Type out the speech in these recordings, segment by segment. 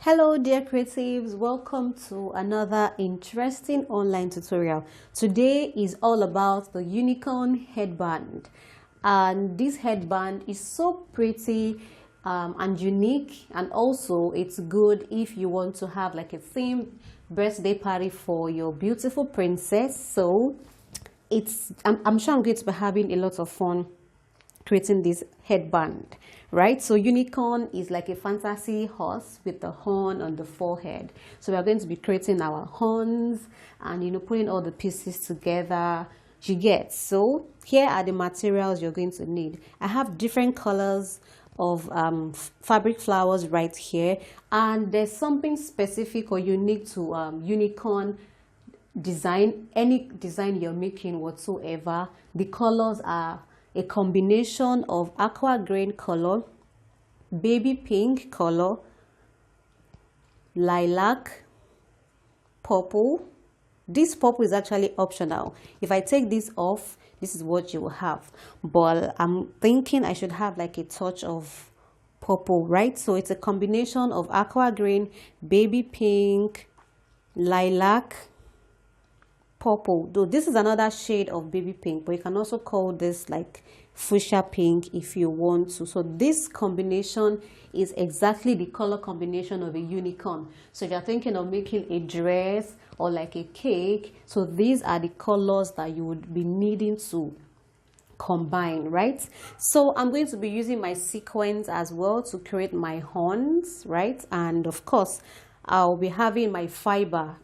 Hello dear creatives, welcome to another interesting online tutorial. Today is all about the unicorn headband, and this headband is so pretty and unique, and also it's good if you want to have like a themed birthday party for your beautiful princess. So I'm sure I'm going to be having a lot of fun creating this headband, right? So unicorn is like a fantasy horse with the horn on the forehead. So we are going to be creating our horns and putting all the pieces together, you get. So here are the materials you're going to need. I have different colors of fabric flowers right here, and there's something specific or unique to unicorn design. Any design you're making whatsoever, the colors are a combination of aqua green color, baby pink color, lilac, purple. This purple is actually optional. If I take this off, this is what you will have, but I'm thinking I should have like a touch of purple, right? So it's a combination of aqua green, baby pink, lilac, purple. Though this is another shade of baby pink, but you can also call this like fuchsia pink if you want to. So this combination is exactly the color combination of a unicorn. So if you're thinking of making a dress or like a cake, so these are the colors that you would be needing to combine, right? So I'm going to be using my sequins as well to create my horns, right? And of course I'll be having my fiber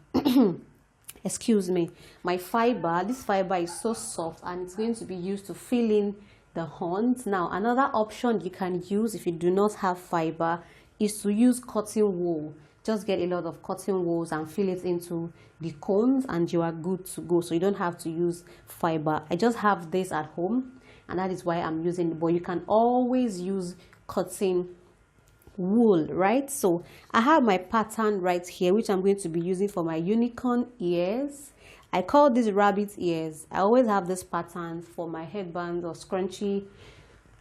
excuse me, my fiber. This fiber is so soft and it's going to be used to fill in the horns. Now another option you can use if you do not have fiber is to use cotton wool. Just get a lot of cotton wools and fill it into the cones and you are good to go. So you don't have to use fiber. I just have this at home and that is why I'm using it, but you can always use cotton wool, right? So I have my pattern right here, which I'm going to be using for my unicorn ears. I call these rabbit ears. I always have this pattern for my headbands or scrunchie.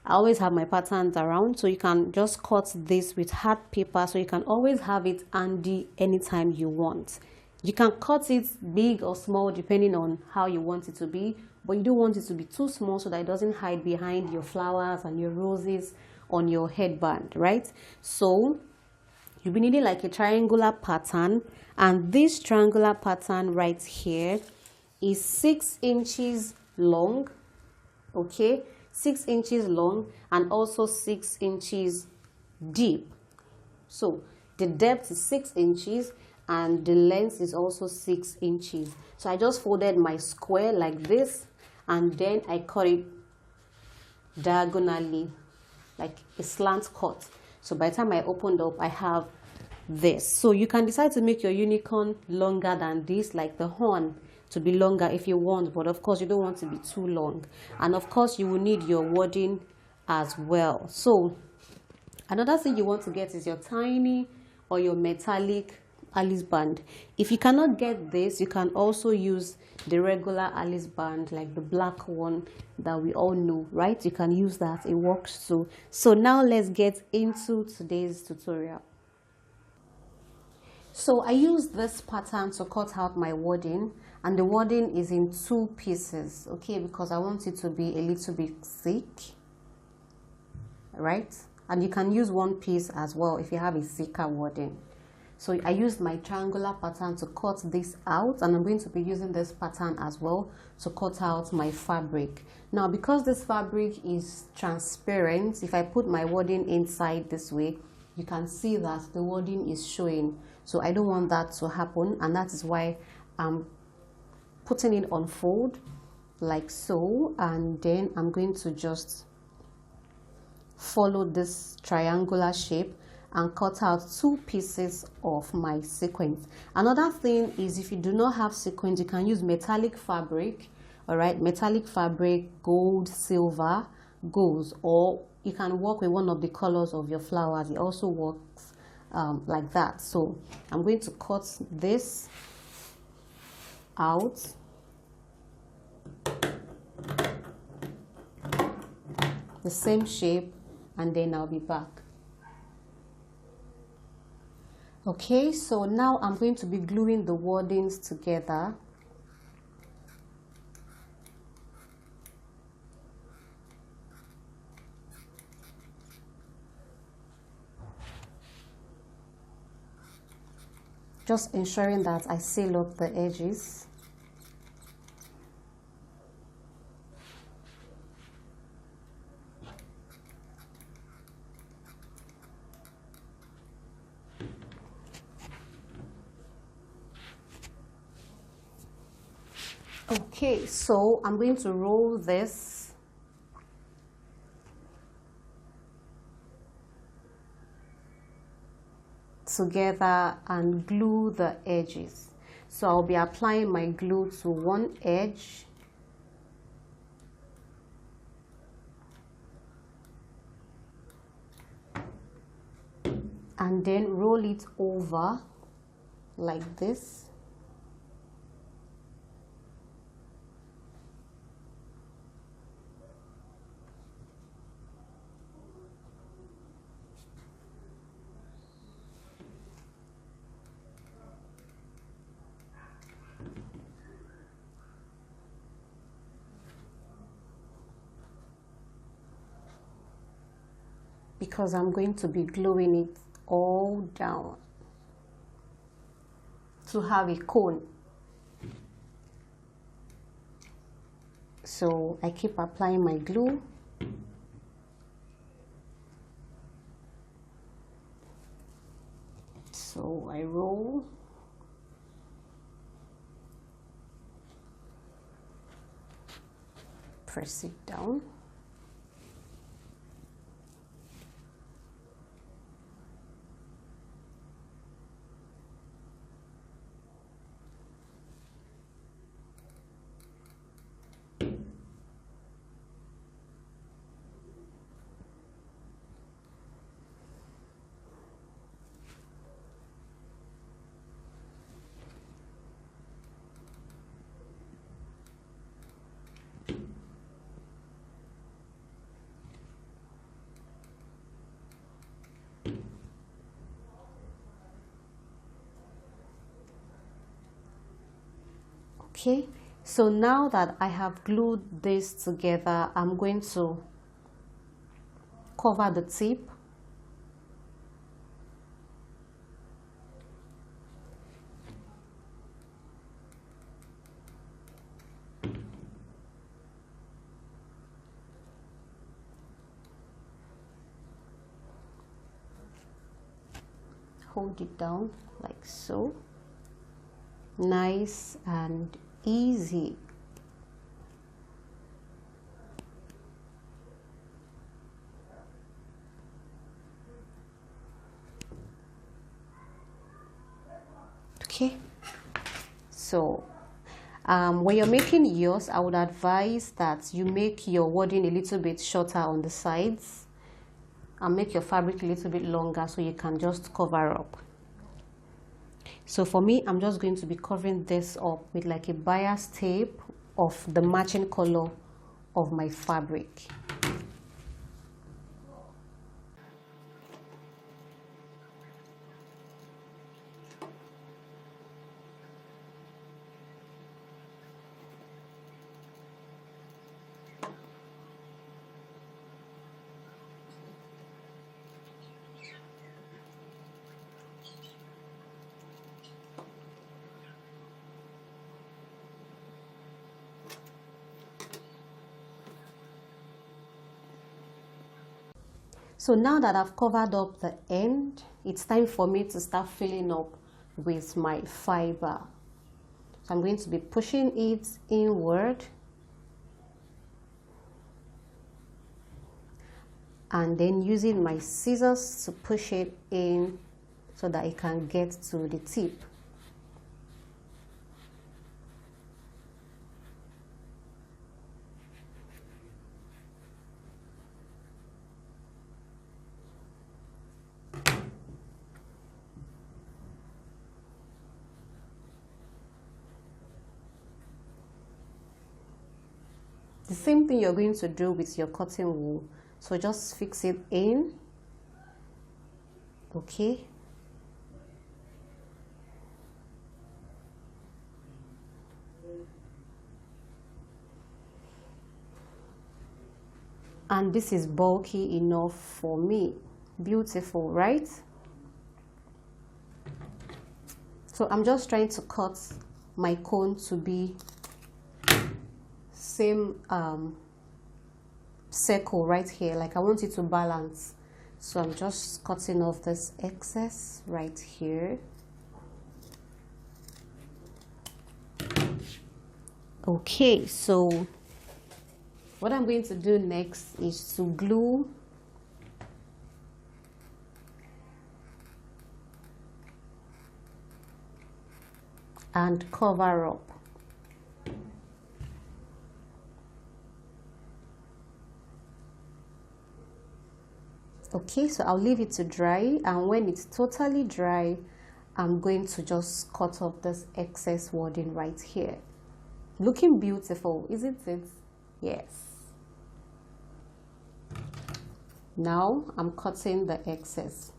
I always have my patterns around, so you can just cut this with hard paper, so you can always have it handy anytime you want. You can cut it big or small depending on how you want it to be, but you don't want it to be too small so that it doesn't hide behind your flowers and your roses on your headband, right? So you'll be needing like a triangular pattern, and this triangular pattern right here is 6 inches long, okay, 6 inches long and also 6 inches deep. So the depth is 6 inches and the length is also 6 inches. So I just folded my square like this and then I cut it diagonally like a slant cut. So by the time I opened up, I have this. So you can decide to make your unicorn longer than this, like the horn to be longer if you want, but of course you don't want to be too long. And of course you will need your wording as well. So another thing you want to get is your tiny or your metallic Alice band. If you cannot get this, you can also use the regular Alice band, like the black one that we all know, right? You can use that, it works too. So now let's get into today's tutorial. So I use this pattern to cut out my wording, and the wording is in 2 pieces, okay, because I want it to be a little bit thick, right? And you can use 1 piece as well if you have a thicker wording. So I used my triangular pattern to cut this out, and I'm going to be using this pattern as well to cut out my fabric. Now because this fabric is transparent, if I put my wording inside this way, you can see that the wording is showing. So I don't want that to happen, and that is why I'm putting it on fold like so, and then I'm going to just follow this triangular shape and cut out 2 pieces of my sequins. Another thing is, if you do not have sequins, you can use metallic fabric, all right? Metallic fabric, gold, silver goes, or you can work with one of the colors of your flowers. It also works like that. So I'm going to cut this out. The same shape, and then I'll be back. Okay, so now I'm going to be gluing the wordings together. Just ensuring that I seal up the edges. Okay, so I'm going to roll this together and glue the edges. So I'll be applying my glue to one edge, and then roll it over like this. Because I'm going to be gluing it all down to have a cone. So I keep applying my glue. So I roll. Press it down. Okay, so now that I have glued this together, I'm going to cover the tip. Hold it down like so. Nice and easy. Okay, so when you're making yours, I would advise that you make your wording a little bit shorter on the sides and make your fabric a little bit longer so you can just cover up. So for me, I'm just going to be covering this up with like a bias tape of the matching color of my fabric. So now that I've covered up the end, it's time for me to start filling up with my fiber. So I'm going to be pushing it inward and then using my scissors to push it in so that it can get to the tip. The same thing you're going to do with your cotton wool. So just fix it in. Okay. And this is bulky enough for me. Beautiful, right? So I'm just trying to cut my cone to be same circle right here. Like I want it to balance. So I'm just cutting off this excess right here. Okay, so what I'm going to do next is to glue and cover up. Okay, so I'll leave it to dry, and when it's totally dry, I'm going to just cut off this excess wording right here. Looking beautiful, isn't it? Yes. Now I'm cutting the excess.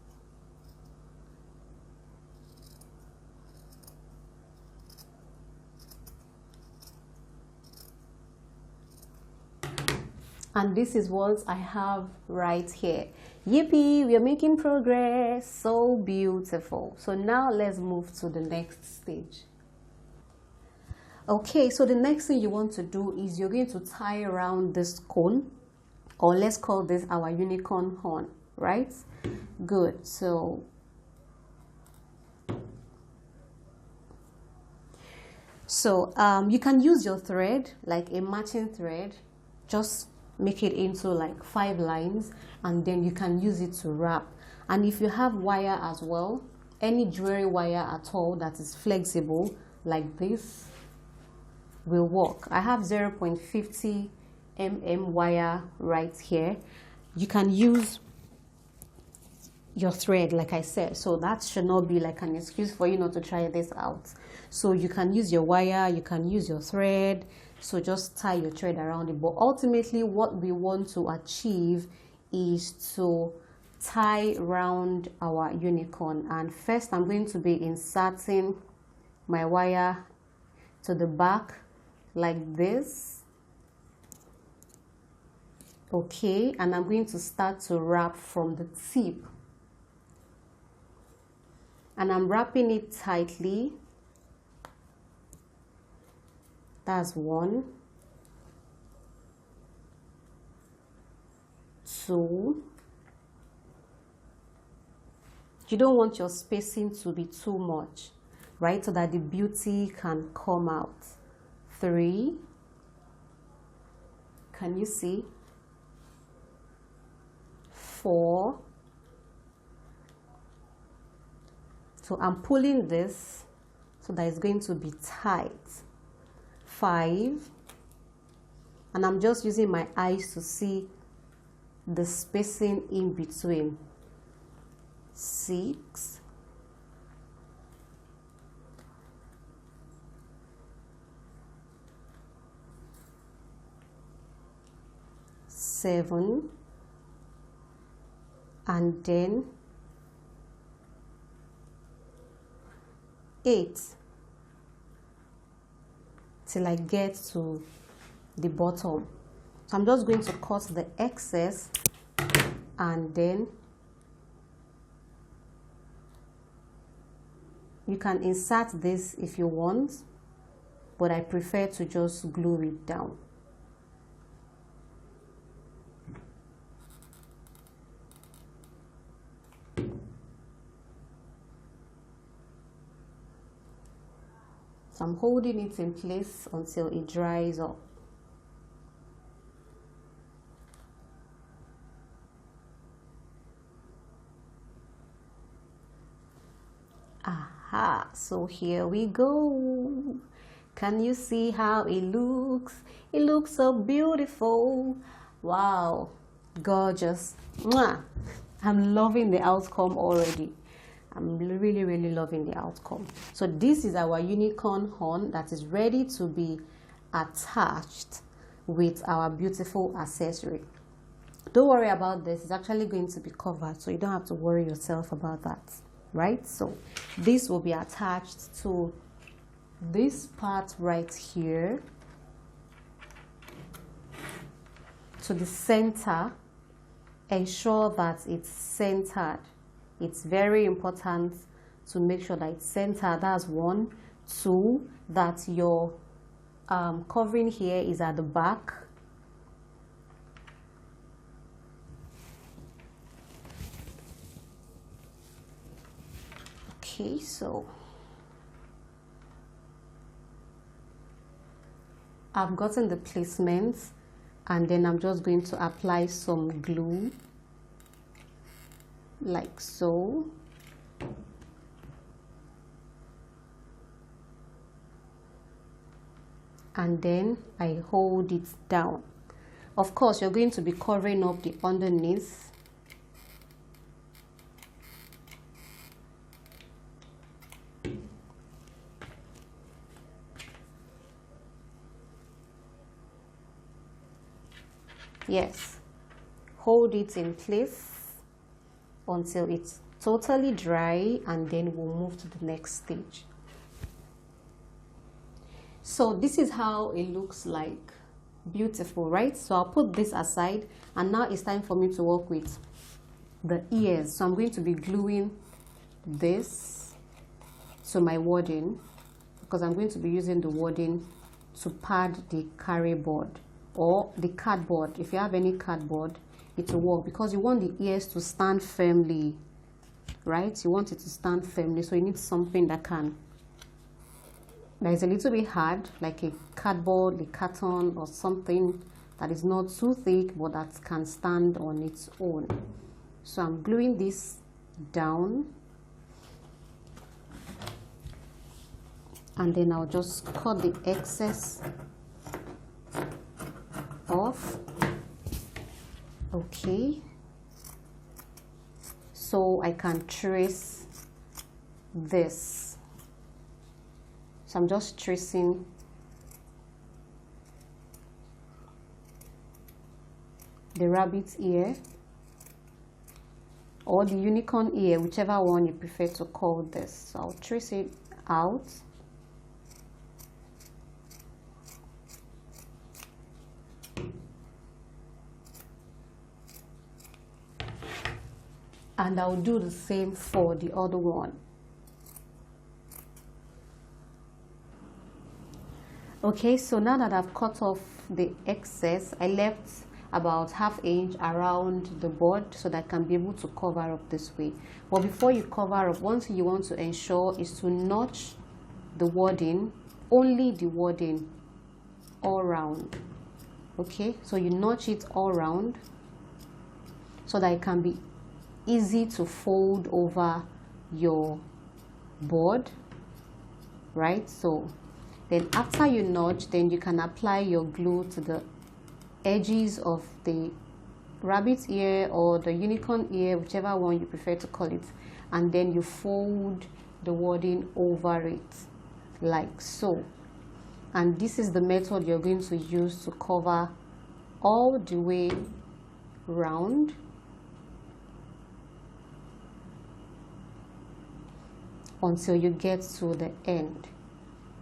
And this is what I have right here. Yippee, we are making progress. So beautiful. So now let's move to the next stage. Okay, so the next thing you want to do is you're going to tie around this cone, or let's call this our unicorn horn, right? Good. So you can use your thread, like a matching thread. Just make it into like 5 lines, and then you can use it to wrap. And if you have wire as well, any jewelry wire at all that is flexible like this will work. I have 0.50 mm wire right here. You can use your thread, like I said, so that should not be like an excuse for you not to try this out. So you can use your wire, you can use your thread. So just tie your thread around it. But ultimately what we want to achieve is to tie around our unicorn. And first I'm going to be inserting my wire to the back like this. Okay, and I'm going to start to wrap from the tip. And I'm wrapping it tightly. That's 1, 2. You don't want your spacing to be too much, right? So that the beauty can come out. 3. Can you see? 4. So I'm pulling this so that it's going to be tight. 5, and I'm just using my eyes to see the spacing in between. 6, 7, and then 8. Till I get to the bottom. So I'm just going to cut the excess, and then you can insert this if you want, but I prefer to just glue it down. So I'm holding it in place until it dries up. Aha, so here we go. Can you see how it looks? It looks so beautiful. Wow, gorgeous. Mwah. I'm loving the outcome already. I'm really loving the outcome. So this is our unicorn horn that is ready to be attached with our beautiful accessory. Don't worry about this, it's actually going to be covered, so you don't have to worry yourself about that, right? So this will be attached to this part right here, to the center. Ensure that it's centered. It's very important to make sure that it's centered. That's 1. 2, that your covering here is at the back. Okay, so I've gotten the placement, and then I'm just going to apply some glue like so. And then I hold it down. Of course, you're going to be covering up the underneath. Yes, hold it in place until it's totally dry, and then we'll move to the next stage. So this is how it looks like. Beautiful, right? So I'll put this aside, and now it's time for me to work with the ears. So I'm going to be gluing this to my wording, because I'm going to be using the wording to pad the carry board or the cardboard. If you have any cardboard, it will work, because you want the ears to stand firmly, right? You want it to stand firmly, so you need something that is a little bit hard, like a cardboard, a carton, or something that is not too thick but that can stand on its own. So I'm gluing this down, and then I'll just cut the excess off. Okay, so I can trace this. So I'm just tracing the rabbit's ear or the unicorn ear, whichever one you prefer to call this. So I'll trace it out. And I'll do the same for the other one. Okay, so now that I've cut off the excess, I left about ½ inch around the board so that I can be able to cover up this way. But before you cover up, one thing you want to ensure is to notch the wording, only the wording, all round. Okay, so you notch it all round so that it can be easy to fold over your board, right? So then after you notch, then you can apply your glue to the edges of the rabbit's ear or the unicorn ear, whichever one you prefer to call it, and then you fold the wording over it like so. And this is the method you're going to use to cover all the way round. Until you get to the end,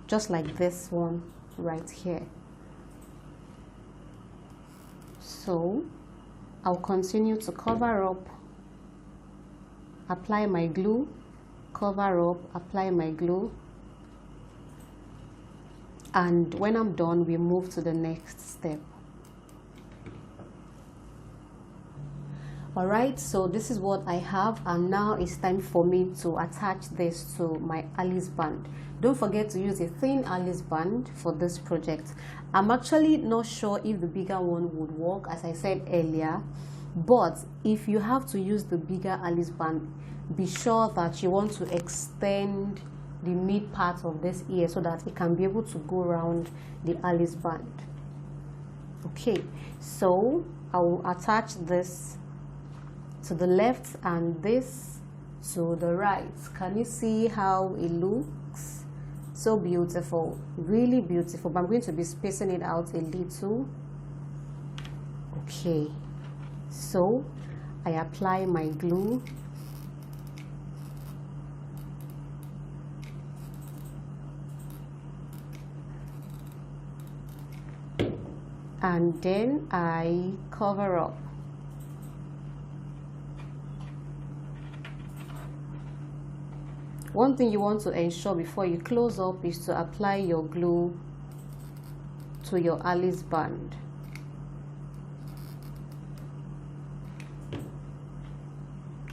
just like this one right here. So I'll continue to cover up, apply my glue, cover up, apply my glue, and when I'm done, we move to the next step. Alright, so this is what I have, and now it's time for me to attach this to my Alice band. Don't forget to use a thin Alice band for this project. I'm actually not sure if the bigger one would work, as I said earlier, but if you have to use the bigger Alice band, be sure that you want to extend the mid part of this ear so that it can be able to go around the Alice band. Okay, so I will attach this to the left and this to the right. Can you see how it looks? So beautiful, really beautiful. But I'm going to be spacing it out a little. Okay, so I apply my glue. and then I cover up. One thing you want to ensure before you close up is to apply your glue to your Alice band.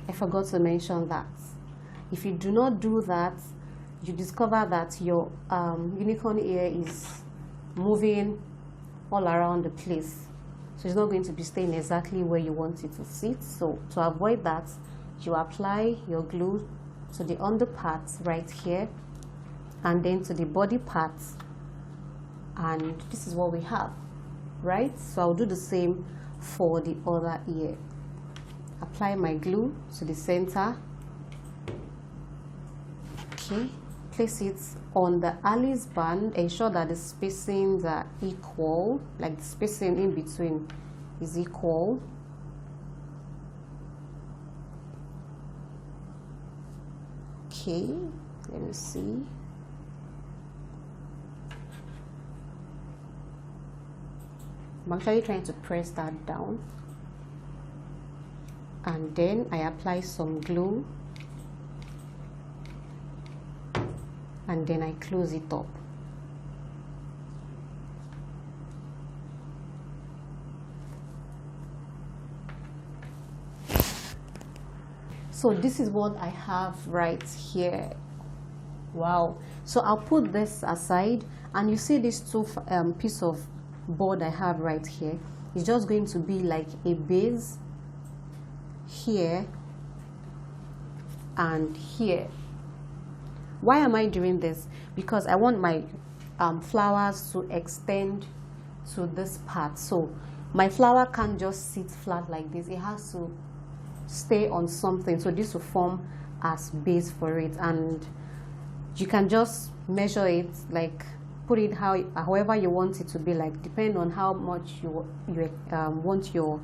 I forgot to mention that. If you do not do that, you discover that your unicorn ear is moving all around the place. So it's not going to be staying exactly where you want it to sit. So to avoid that, you apply your glue to the under parts right here and then to the body parts, and this is what we have, right? So I'll do the same for the other ear. Apply my glue to the center. Okay, place it on the Alice band. Ensure that the spacings are equal, like the spacing in between is equal. Okay, let me see. I'm actually trying to press that down, and then I apply some glue, and then I close it up. So this is what I have right here. Wow. So I'll put this aside, and you see this two piece of board I have right here. It's just going to be like a base here and here. Why am I doing this? Because I want my flowers to extend to this part. So my flower can't just sit flat like this. It has to stay on something. So this will form as base for it, and you can just measure it, like put it however you want it to be, like depending on how much you want your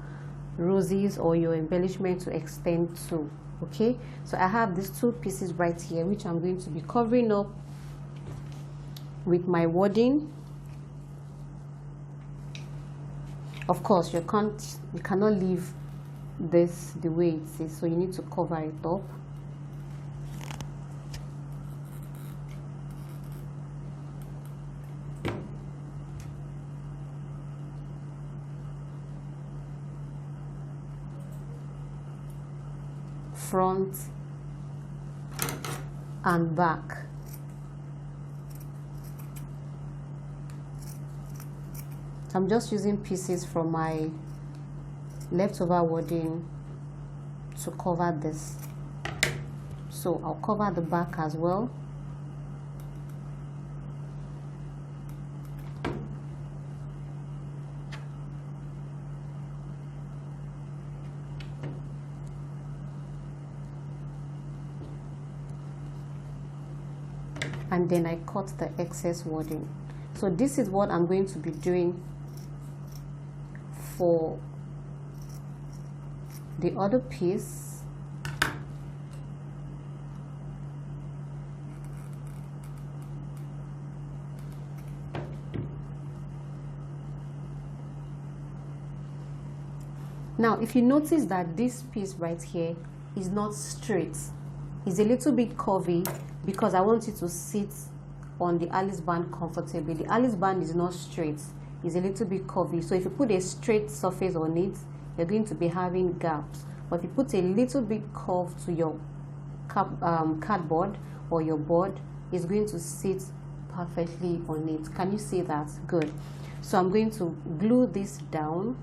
roses or your embellishment to extend to. Okay, so I have these two pieces right here, which I'm going to be covering up with my wadding. Of course, you cannot leave this the way it is, so you need to cover it up. Front and back. I'm just using pieces from my leftover wadding to cover this. So I'll cover the back as well. And then I cut the excess wadding. So this is what I'm going to be doing for the other piece. Now, if you notice that this piece right here is not straight, it's a little bit curvy, because I want it to sit on the Alice band comfortably. The Alice band is not straight, it's a little bit curvy. So if you put a straight surface on it, you're going to be having gaps. But if you put a little bit curve to your cardboard or your board, it's going to sit perfectly on it. Can you see that? Good. So I'm going to glue this down.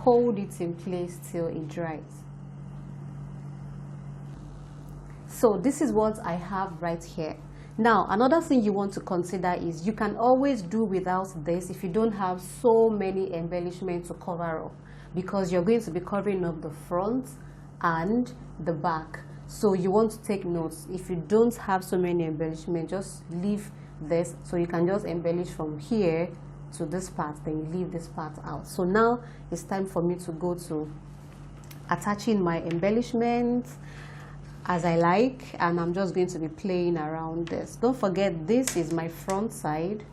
Hold it in place till it dries. So this is what I have right here. Now, another thing you want to consider is you can always do without this if you don't have so many embellishments to cover up, because you're going to be covering up the front and the back. So you want to take notes. If you don't have so many embellishments, just leave this, so you can just embellish from here to this part, then you leave this part out. So now it's time for me to go to attaching my embellishment as I like, and I'm just going to be playing around this. Don't forget, this is my front side,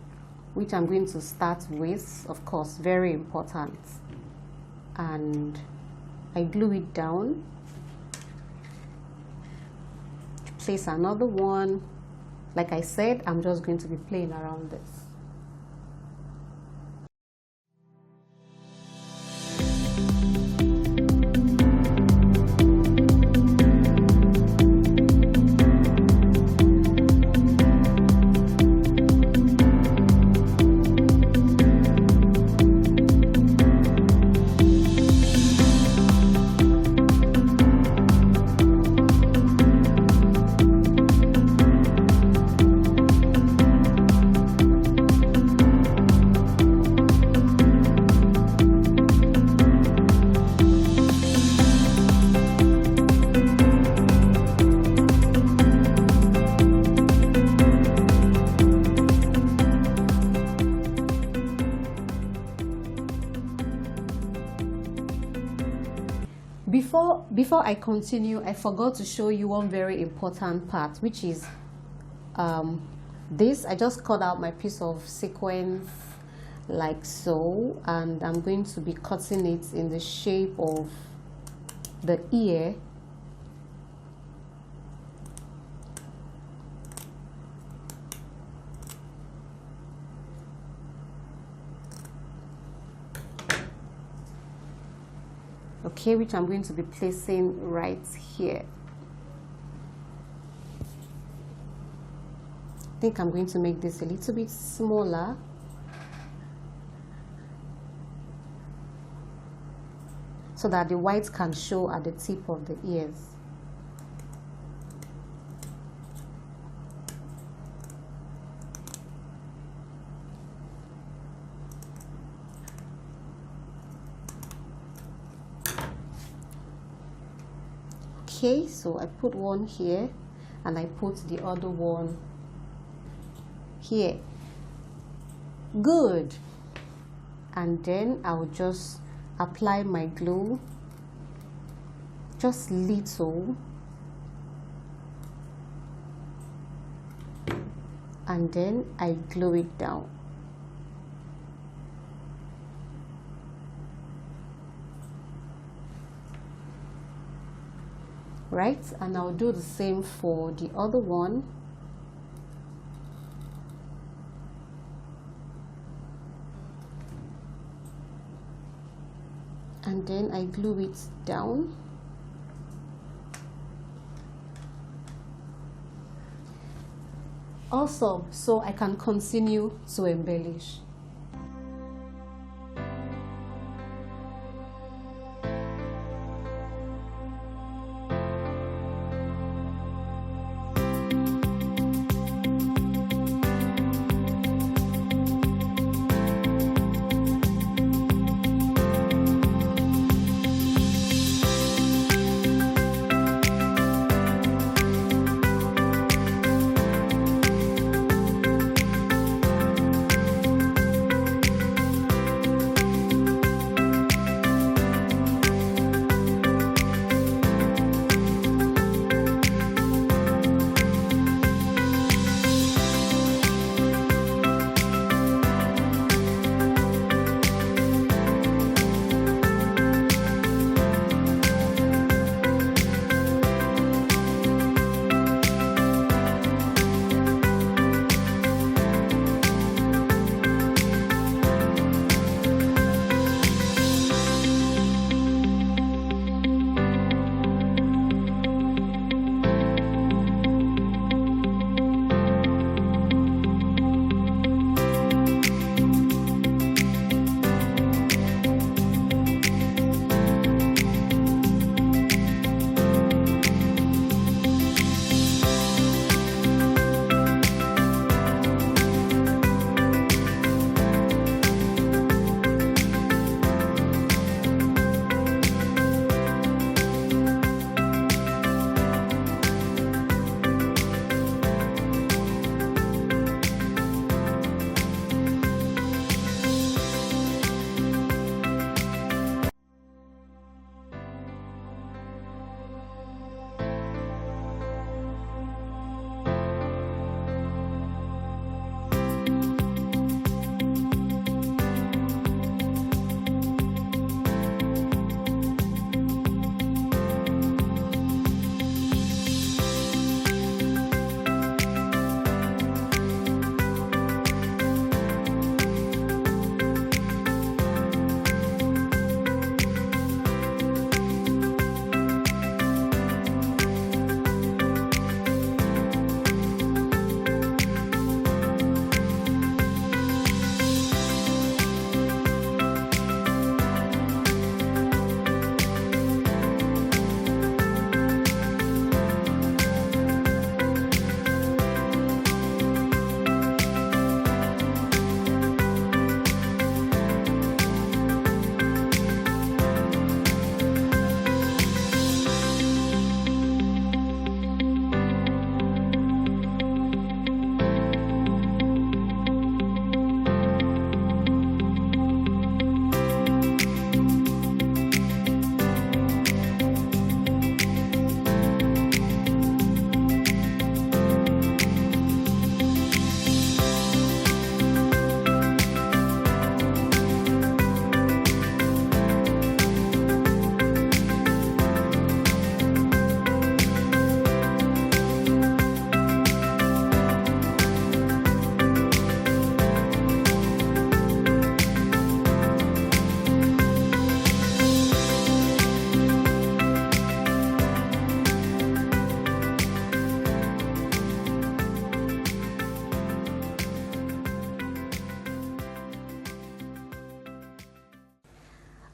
which I'm going to start with, of course, very important. And I glue it down, place another one. Like I said, I'm just going to be playing around this. Before I continue, I forgot to show you one very important part, which is this. I just cut out my piece of sequins like so, and I'm going to be cutting it in the shape of the ear. Okay, which I'm going to be placing right here. I think I'm going to make this a little bit smaller. So that the white can show at the tip of the ears. Okay, so I put one here and I put the other one here. Good. And then I'll just apply my glue, just little, and then I glue it down. Right, and I'll do the same for the other one. And then I glue it down. Awesome, so I can continue to embellish.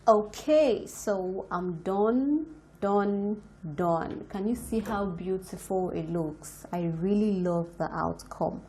Okay, so I'm done. Can you see how beautiful it looks? I really love the outcome.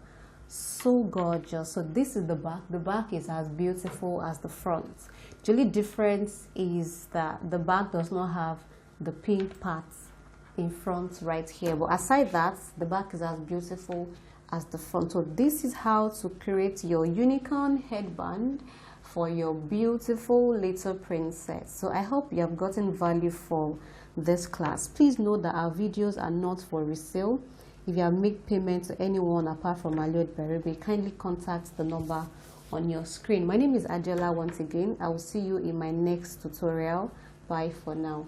So gorgeous. So this is the back. The back is as beautiful as the front. The only difference is that the back does not have the pink parts in front right here, but aside that, the back is as beautiful as the front. So this is how to create your unicorn headband for your beautiful little princess. So I hope you have gotten value from this class. Please note that our videos are not for resale. If you have made payment to anyone apart from Alio Berebe, kindly contact the number on your screen. My name is Adela once again. I will see you in my next tutorial. Bye for now.